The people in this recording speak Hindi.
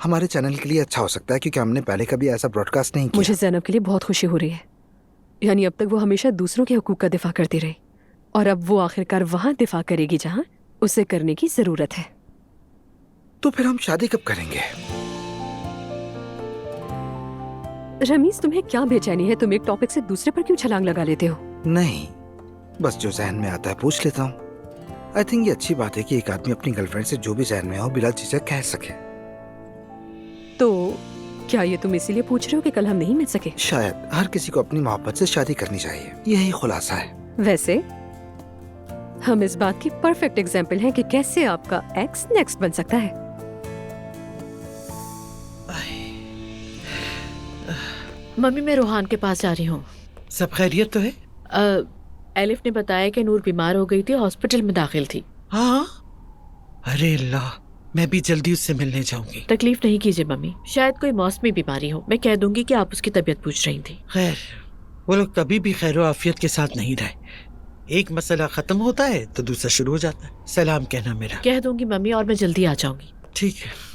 हमारे चैनल के लिए अच्छा हो सकता है क्योंकि हमने पहले कभी ऐसा ब्रॉडकास्ट नहीं किया। मुझे ज़ैनब के लिए बहुत खुशी हो रही है। यानी अब तक वो हमेशा दूसरों के हकूक का दिफा करती रही और अब वो आखिरकार वहां दिफा करेगी जहां उसे करने की जरूरत है। तो फिर हम शादी कब करेंगे? रमीज, तुम्हें क्या बेचैनी है? तुम एक टॉपिक से दूसरे पर क्यों छलांग लगा लेते हो? नहीं, बस जो जहन में आता है पूछ लेता हूँ। आई थिंक ये अच्छी बात है कि एक आदमी अपनी गर्लफ्रेंड से जो भी जहन में हो बिला झिझक कह सके। तो क्या ये तुम इसीलिए पूछ रहे हो कि कल हम नहीं मिल सके? शायद हर किसी को अपनी मोहब्बत से शादी करनी चाहिए, यही खुलासा है। वैसे हम इस बात की परफेक्ट एग्जाम्पल हैं कि कैसे आपका एक्स नेक्स्ट बन सकता है। मम्मी, मैं रोहान के पास जा रही हूँ। सब खैरियत तो है? एलिफ ने बताया कि नूर बीमार हो गई थी, हॉस्पिटल में दाखिल थी। हाँ। अरे अल्लाह, मैं भी जल्दी उससे मिलने जाऊंगी। तकलीफ नहीं कीजिए मम्मी, शायद कोई मौसमी बीमारी हो। मैं कह दूंगी कि आप उसकी तबीयत पूछ रही थी। खैर, वो लोग कभी भी खैर आफियत के साथ नहीं रहे। एक मसला खत्म होता है तो दूसरा शुरू हो जाता है। सलाम कहना मेरा। कह दूंगी मम्मी, और मैं जल्दी आ जाऊंगी। ठीक है।